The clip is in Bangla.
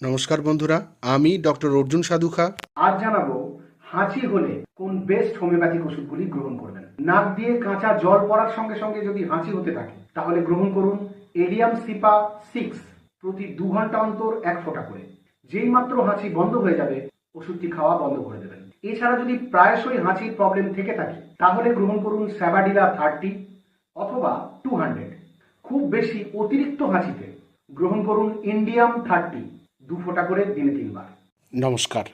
নমস্কার বন্ধুরা, আমি ডক্টর অর্জুন সাধুখা। আজ জানাবো হাঁচি হলে কোন বেস্ট হোমিওপ্যাথিক ওষুধগুলি গ্রহণ করবেন। নাক দিয়ে কাঁচা জল পড়ার সঙ্গে সঙ্গে যদি হাঁচি হতে থাকে তাহলে গ্রহণ করুন এলিয়াম সিপা 6 প্রতি 2 ঘন্টা অন্তর 1 ফোঁটা করে। যেই মাত্র হাঁচি বন্ধ হয়ে যাবে ওষুধটি খাওয়া বন্ধ করে দেবেন। এছাড়া যদি প্রায়শই হাঁচির প্রবলেম থেকে থাকে তাহলে গ্রহণ করুন স্যাবাডিলা 30 অথবা 200। খুব বেশি অতিরিক্ত হাঁচিতে গ্রহণ করুন ইন্ডিয়াম 30 2 ফোঁটা করে দিনে 3 বার। নমস্কার।